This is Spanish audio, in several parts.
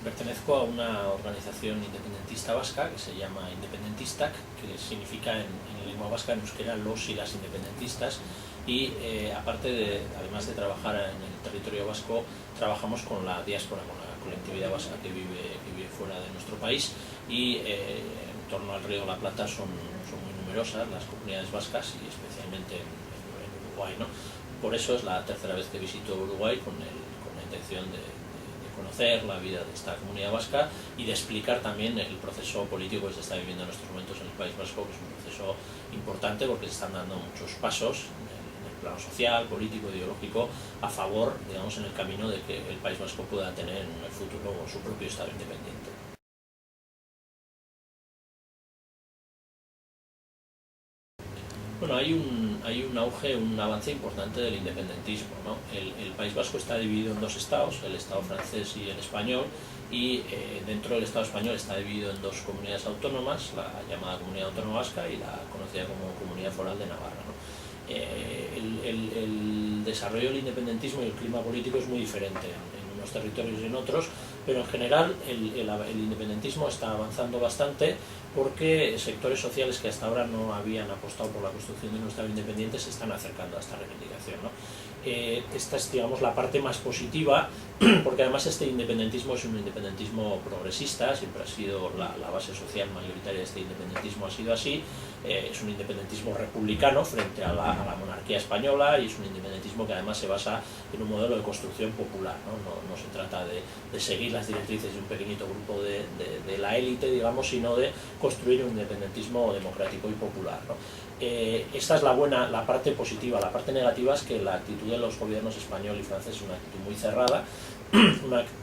pertenezco a una organización independentista vasca que se llama Independentistak, que significa en lengua vasca, en euskera, los y las independentistas, y además de trabajar en el territorio vasco, trabajamos con la diáspora, con la colectividad vasca que vive fuera de nuestro país, y en torno al Río de la Plata son muy numerosas las comunidades vascas, y especialmente en Uruguay, ¿no? Por eso es la tercera vez que visito Uruguay, con la intención de conocer la vida de esta comunidad vasca y de explicar también el proceso político que se está viviendo en estos momentos en el País Vasco, que es un proceso importante porque se están dando muchos pasos en el plano social, político, ideológico, a favor, digamos, en el camino de que el País Vasco pueda tener en el futuro su propio Estado independiente. Bueno, hay un auge, un avance importante del independentismo, ¿no? El País Vasco está dividido en dos estados, el Estado francés y el español, y dentro del Estado español está dividido en dos comunidades autónomas, la llamada Comunidad Autónoma Vasca y la conocida como Comunidad Foral de Navarra, ¿no? El desarrollo del independentismo y el clima político es muy diferente en unos territorios y en otros, pero en general el independentismo está avanzando bastante, porque sectores sociales que hasta ahora no habían apostado por la construcción de un Estado independiente se están acercando a esta reivindicación, ¿no? Esta es, digamos, la parte más positiva, porque además este independentismo es un independentismo progresista, siempre ha sido la base social mayoritaria de este independentismo, ha sido así. Es un independentismo republicano frente a la monarquía española, y es un independentismo que además se basa en un modelo de construcción popular, ¿no? No se trata de seguir las directrices de un pequeñito grupo de la élite, digamos, sino de construir un independentismo democrático y popular, ¿no? Esta es la parte positiva. La parte negativa es que la actitud de los gobiernos español y francés es una actitud muy cerrada,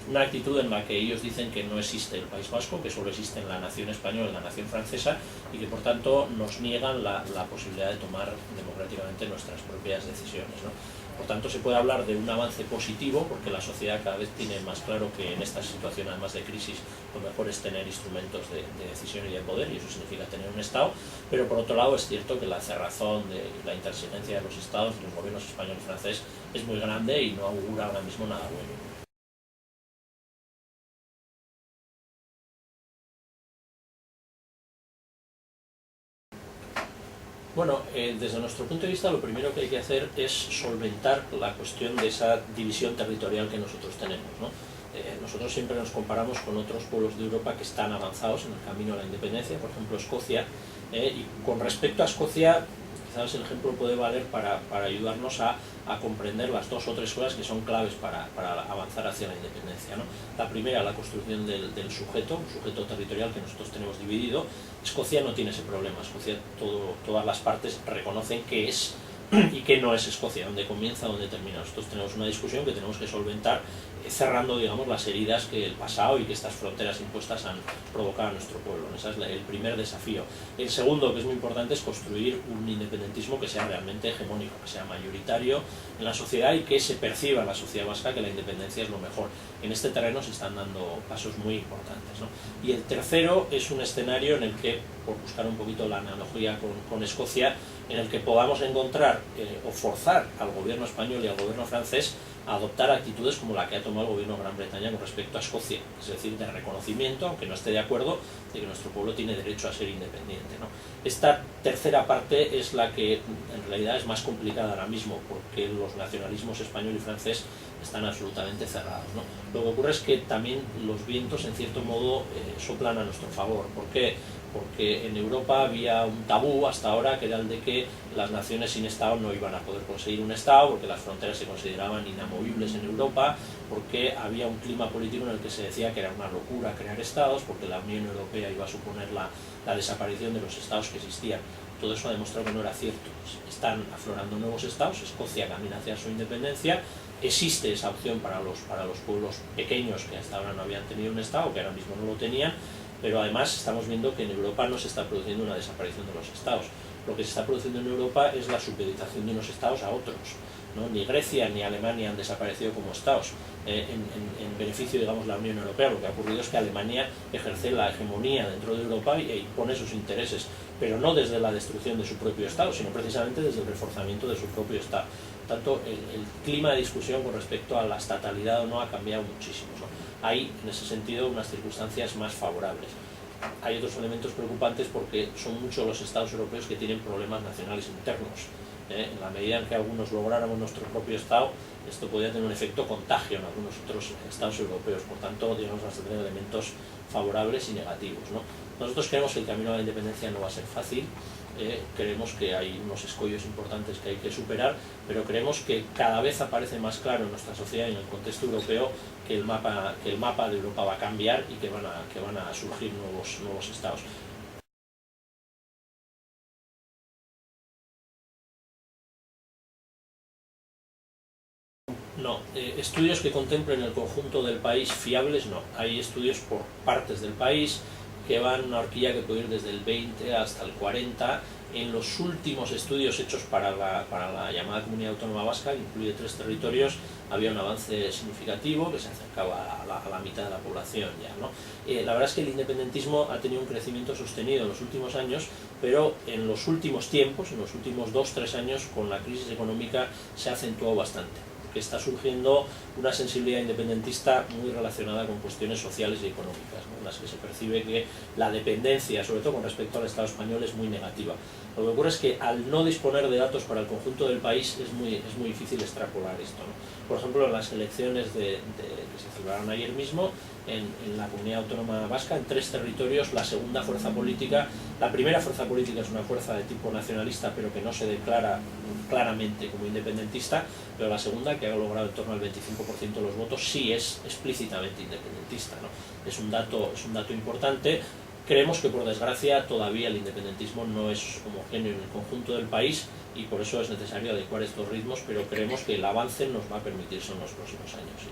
una actitud en la que ellos dicen que no existe el País Vasco, que solo existe en la nación española y la nación francesa, y que por tanto nos niegan la posibilidad de tomar democráticamente nuestras propias decisiones, ¿no? Por tanto, se puede hablar de un avance positivo, porque la sociedad cada vez tiene más claro que en esta situación, además de crisis, lo mejor es tener instrumentos de decisión y de poder, y eso significa tener un Estado. Pero por otro lado es cierto que la cerrazón de la intransigencia de los Estados, de los gobiernos español y francés, es muy grande y no augura ahora mismo nada bueno. Bueno, desde nuestro punto de vista, lo primero que hay que hacer es solventar la cuestión de esa división territorial que nosotros tenemos, ¿no? Nosotros siempre nos comparamos con otros pueblos de Europa que están avanzados en el camino a la independencia, por ejemplo Escocia, y con respecto a Escocia, quizás el ejemplo puede valer para ayudarnos a comprender las dos o tres cosas que son claves para avanzar hacia la independencia, ¿no? La primera, la construcción del sujeto, un sujeto territorial que nosotros tenemos dividido. Escocia no tiene ese problema. Escocia, todas las partes reconocen qué es y qué no es Escocia, dónde comienza, dónde termina. Nosotros tenemos una discusión que tenemos que solventar, cerrando, digamos, las heridas que el pasado y que estas fronteras impuestas han provocado a nuestro pueblo. Ese es el primer desafío. El segundo, que es muy importante, es construir un independentismo que sea realmente hegemónico, que sea mayoritario en la sociedad y que se perciba en la sociedad vasca que la independencia es lo mejor. En este terreno se están dando pasos muy importantes, ¿no? Y el tercero es un escenario en el que, por buscar un poquito la analogía con Escocia, en el que podamos encontrar o forzar al gobierno español y al gobierno francés a adoptar actitudes como la que ha tomado el gobierno de Gran Bretaña con respecto a Escocia, es decir, de reconocimiento, aunque no esté de acuerdo, de que nuestro pueblo tiene derecho a ser independiente, ¿no? Esta tercera parte es la que en realidad es más complicada ahora mismo, porque los nacionalismos español y francés están absolutamente cerrados, ¿no? Lo que ocurre es que también los vientos, en cierto modo, soplan a nuestro favor. ¿Por qué? Porque en Europa había un tabú hasta ahora, que era el de que las naciones sin Estado no iban a poder conseguir un Estado, porque las fronteras se consideraban inamovibles en Europa, porque había un clima político en el que se decía que era una locura crear Estados, porque la Unión Europea iba a suponer la desaparición de los Estados que existían. Todo eso ha demostrado que no era cierto. Están aflorando nuevos Estados, Escocia camina hacia su independencia, existe esa opción para los pueblos pequeños que hasta ahora no habían tenido un Estado, que ahora mismo no lo tenían, pero además estamos viendo que en Europa no se está produciendo una desaparición de los Estados. Lo que se está produciendo en Europa es la supeditación de unos Estados a otros. ¿no? Ni Grecia ni Alemania han desaparecido como estados en beneficio, digamos, de la Unión Europea. Lo que ha ocurrido es que Alemania ejerce la hegemonía dentro de Europa e impone sus intereses, pero no desde la destrucción de su propio estado, sino precisamente desde el reforzamiento de su propio estado. Por tanto, el clima de discusión con respecto a la estatalidad o no ha cambiado muchísimo, ¿no? Hay, en ese sentido, unas circunstancias más favorables. Hay otros elementos preocupantes porque son muchos los estados europeos que tienen problemas nacionales internos. En la medida en que algunos lográramos nuestro propio estado, esto podría tener un efecto contagio en algunos otros estados europeos. Por tanto, digamos, vamos a tener elementos favorables y negativos, ¿no? Nosotros creemos que el camino a la independencia no va a ser fácil. Creemos que hay unos escollos importantes que hay que superar, pero creemos que cada vez aparece más claro en nuestra sociedad y en el contexto europeo que el mapa de Europa va a cambiar y que van a surgir nuevos estados. No, estudios que contemplen el conjunto del país fiables no. Hay estudios por partes del país que van una horquilla que puede ir desde el 20 hasta el 40. En los últimos estudios hechos para la llamada Comunidad Autónoma Vasca, que incluye 3 territorios, había un avance significativo que se acercaba a la mitad de la población ya, ¿no? La verdad es que el independentismo ha tenido un crecimiento sostenido en los últimos años, pero en los últimos tiempos, en los últimos 2-3 años, con la crisis económica se ha acentuado bastante, porque está surgiendo una sensibilidad independentista muy relacionada con cuestiones sociales y económicas, ¿no? En las que se percibe que la dependencia, sobre todo con respecto al Estado español, es muy negativa. Lo que ocurre es que al no disponer de datos para el conjunto del país es muy difícil extrapolar esto, ¿no? Por ejemplo, en las elecciones que se celebraron ayer mismo en la Comunidad Autónoma Vasca, en 3 territorios, la segunda fuerza política, la primera fuerza política es una fuerza de tipo nacionalista pero que no se declara claramente como independentista, pero la segunda, que ha logrado en torno al 25% de los votos, sí es explícitamente independentista, ¿no? Es un dato importante. Creemos que, por desgracia, todavía el independentismo no es homogéneo en el conjunto del país y por eso es necesario adecuar estos ritmos, pero creemos que el avance nos va a permitirse en los próximos años. Sí.